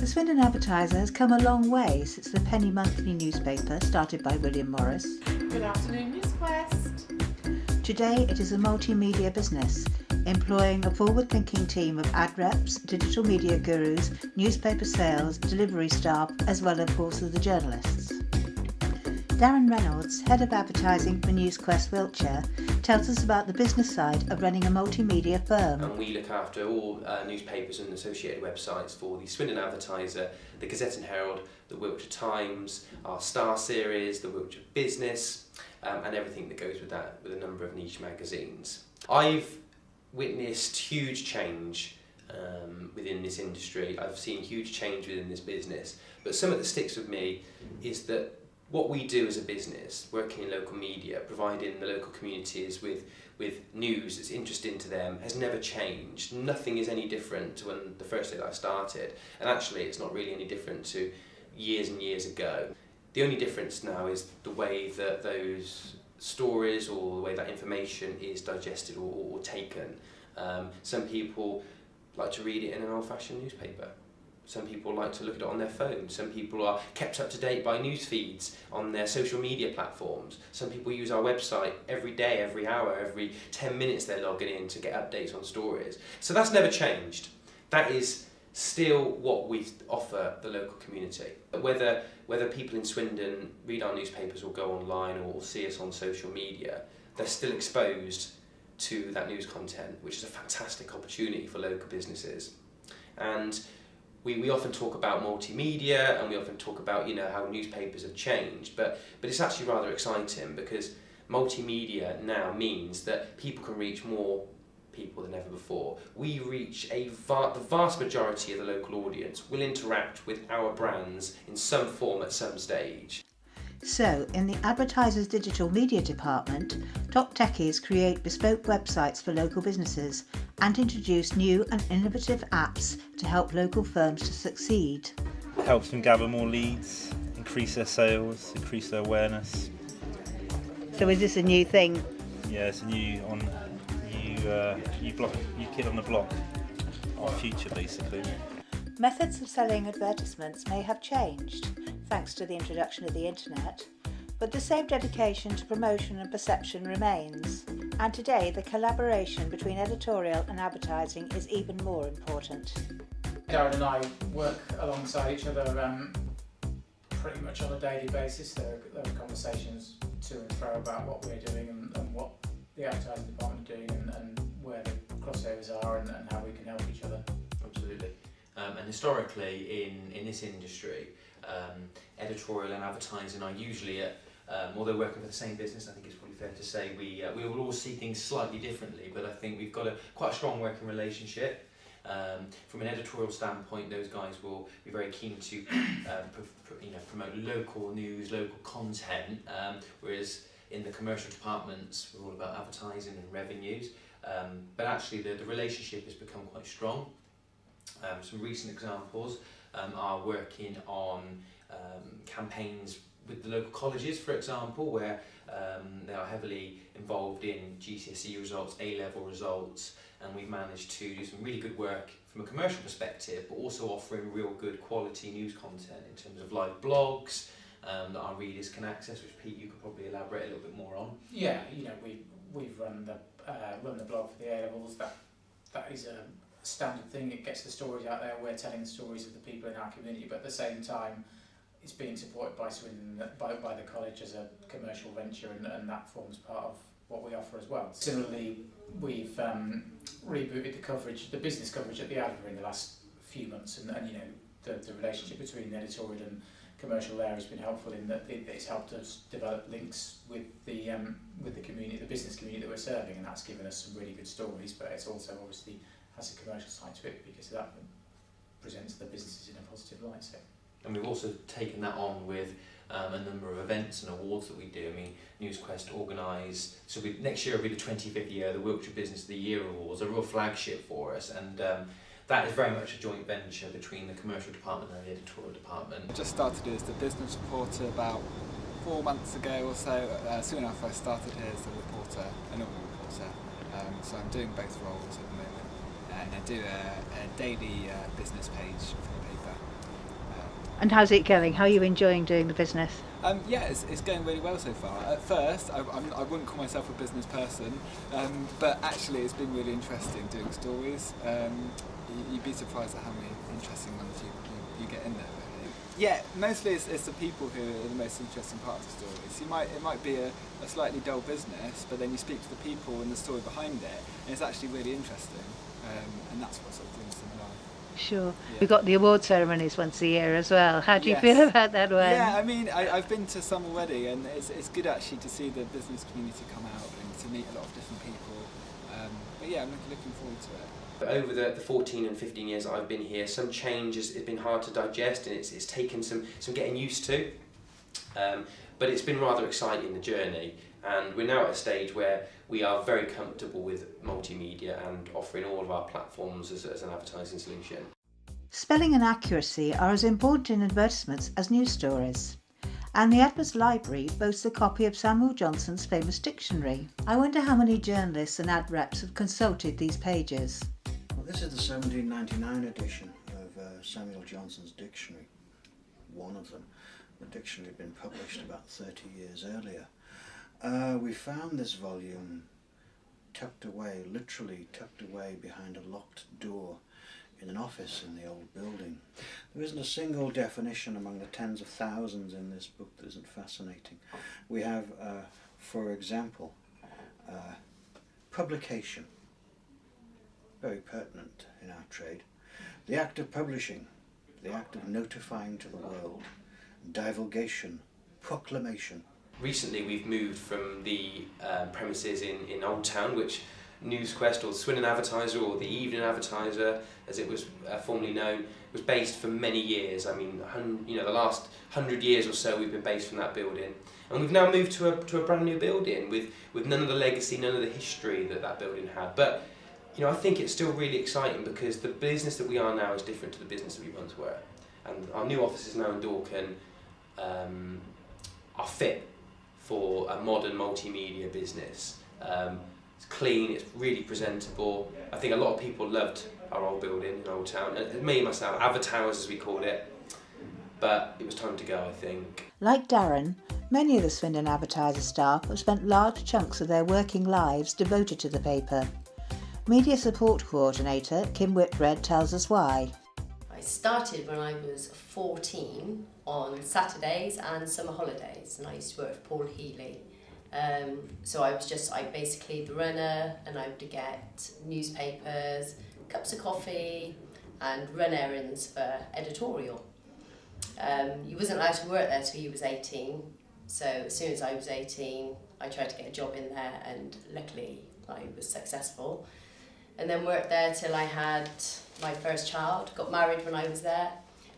The Swindon Advertiser has come a long way since the penny monthly newspaper started by William Morris. Good afternoon, NewsQuest. Today it is a multimedia business, employing a forward-thinking team of ad reps, digital media gurus, newspaper sales, delivery staff, as well of course as the journalists. Darren Reynolds, Head of Advertising for NewsQuest Wiltshire, tells us about the business side of running a multimedia firm. And we look after all newspapers and associated websites for the Swindon Advertiser, the Gazette and Herald, the Wiltshire Times, our Star series, the Wiltshire Business, and everything that goes with that, with a number of niche magazines. I've witnessed huge change within this industry. I've seen huge change within this business, but something that sticks with me is that what we do as a business, working in local media, providing the local communities with news that's interesting to them, has never changed. Nothing is any different to when the first day that I started, and actually it's not really any different to years and years ago. The only difference now is the way that those stories or the way that information is digested or taken. Some people like to read it in an old-fashioned newspaper. Some people like to look at it on their phone. Some people are kept up to date by news feeds on their social media platforms. Some people use our website every day, every hour, every 10 minutes they're logging in to get updates on stories. So that's never changed. That is still what we offer the local community. Whether people in Swindon read our newspapers or go online or see us on social media, they're still exposed to that news content, which is a fantastic opportunity for local businesses. And we often talk about multimedia and we often talk about how newspapers have changed, but it's actually rather exciting because multimedia now means that people can reach more people than ever before. We reach the vast majority of the local audience will interact with our brands in some form at some stage. So, in the Advertiser's digital media department, top techies create bespoke websites for local businesses and introduce new and innovative apps to help local firms to succeed. It helps them gather more leads, increase their sales, increase their awareness. So is this a new thing? Yeah, it's a new kid on the block, our future basically. Methods of selling advertisements may have changed, thanks to the introduction of the internet, but the same dedication to promotion and perception remains. And today, the collaboration between editorial and advertising is even more important. Darren and I work alongside each other pretty much on a daily basis. There are conversations to and fro about what we're doing and what the advertising department are doing and where the crossovers are and how we can help each other. Absolutely. And historically in this industry, editorial and advertising are usually although working for the same business, I think it's probably fair to say we will all see things slightly differently, but I think we've got quite a strong working relationship. From an editorial standpoint, those guys will be very keen to promote local news, local content, whereas in the commercial departments we're all about advertising and revenues. But actually the relationship has become quite strong. Some recent examples are working on campaigns with the local colleges, for example, where they are heavily involved in GCSE results, A-level results, and we've managed to do some really good work from a commercial perspective, but also offering real good quality news content in terms of live blogs that our readers can access, which Pete, you could probably elaborate a little bit more on. Yeah, we've run the blog for the A-levels. That is a standard thing. It gets the stories out there. We're telling the stories of the people in our community, but at the same time it's being supported by Swindon, by the college as a commercial venture, and that forms part of what we offer as well. Similarly, we've rebooted the business coverage at the Adver in the last few months, and the relationship between the editorial and commercial there has been helpful in that it's helped us develop links with the community, the business community that we're serving, and that's given us some really good stories, but it's also obviously has a commercial side to it because that presents the businesses in a positive light. So. And we've also taken that on with a number of events and awards that we do. I mean, NewsQuest organise, next year will be the 25th year, the Wiltshire Business of the Year Awards, a real flagship for us, and that is very much a joint venture between the commercial department and the editorial department. Just started as the business reporter about 4 months ago or so. Soon after I started here as a reporter, a normal reporter, so I'm doing both roles at the moment. And I do a daily business page for the paper, And how's it going? How are you enjoying doing the business? Yeah, it's going really well so far. At first, I wouldn't call myself a business person, but actually it's been really interesting doing stories. You'd be surprised at how many interesting ones you get in there. Really. Yeah, mostly it's the people who are the most interesting part of the stories. It might be a slightly dull business, but then you speak to the people and the story behind it, and it's actually really interesting, and that's what sort of brings them alive. Sure. Yeah. We've got the award ceremonies once a year as well. How do you Yes. feel about that one? Yeah, I mean, I've been to some already, and it's good actually to see the business community come out and to meet a lot of different people. But yeah, I'm looking forward to it. Over the 14 and 15 years that I've been here, some change has been hard to digest, and it's taken some getting used to. But it's been rather exciting, the journey, and we're now at a stage where we are very comfortable with multimedia and offering all of our platforms as an advertising solution. Spelling and accuracy are as important in advertisements as news stories. And the Adverts Library boasts a copy of Samuel Johnson's famous dictionary. I wonder how many journalists and ad reps have consulted these pages. Well, this is the 1799 edition of Samuel Johnson's dictionary, one of them. The dictionary had been published about 30 years earlier. We found this volume literally tucked away behind a locked door in an office in the old building. There isn't a single definition among the tens of thousands in this book that isn't fascinating. We have, for example, publication, very pertinent in our trade. The act of publishing, the act of notifying to the world. Divulgation, proclamation. Recently we've moved from the premises in Old Town, which NewsQuest or Swindon Advertiser or the Evening Advertiser, as it was formerly known, was based for many years. I mean, the last 100 years or so we've been based from that building, and we've now moved to a brand new building with none of the legacy, none of the history that building had. But I think it's still really exciting because the business that we are now is different to the business that we once were, and our new offices now in Dorking are fit for a modern multimedia business. It's clean, it's really presentable. I think a lot of people loved our old building in Old Town, me myself, Advertowers as we called it, but it was time to go, I think. Like Darren, many of the Swindon Advertiser staff have spent large chunks of their working lives devoted to the paper. Media Support Coordinator Kim Whitbread tells us why. I started when I was 14 on Saturdays and summer holidays, and I used to work for Paul Healy. So I basically the runner, and I would get newspapers, cups of coffee, and run errands for Editorial. You wasn't allowed to work there till you was 18, so as soon as I was 18, I tried to get a job in there, and luckily I was successful. And then worked there till I had my first child, got married when I was there,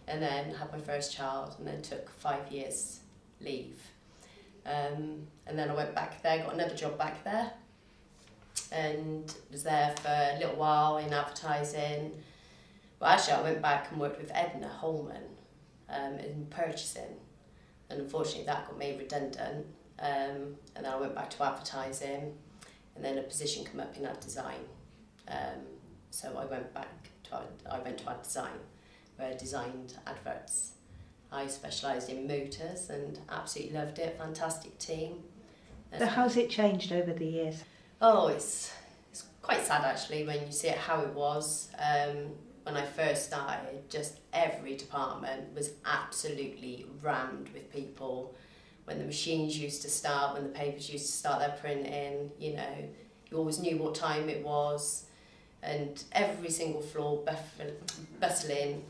and then had my first child, and then took 5 years leave. And then I went back there, got another job back there, and was there for a little while in advertising. Well, actually I went back and worked with Edna Holman in purchasing, and unfortunately that got made redundant, and then I went back to advertising, and then a position came up in ad design. So I went to ad design, where I designed adverts. I specialised in motors and absolutely loved it. Fantastic team. So how's it changed over the years? Oh, it's quite sad actually when you see it how it was. When I first started, just every department was absolutely rammed with people. When the machines used to start, when the papers used to start their printing, you always knew what time it was, and every single floor bustling.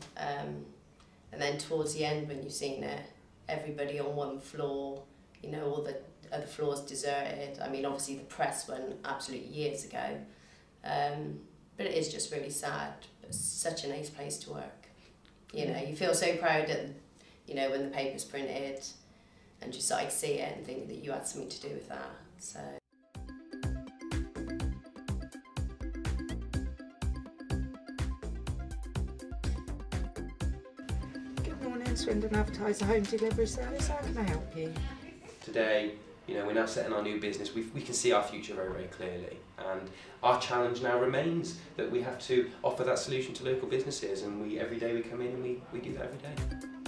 And then towards the end, when you've seen it, everybody on one floor, all the other floors deserted. I mean, obviously the press went absolute years ago, but it is just really sad. But it's such a nice place to work. You feel so proud that, when the paper's printed, and just like see it and think that you had something to do with that. So. Swindon Advertiser Home Delivery Service, how can I help you? Today, we're now setting our new business. We can see our future very, very clearly, and our challenge now remains that we have to offer that solution to local businesses, and every day we come in and we do that every day.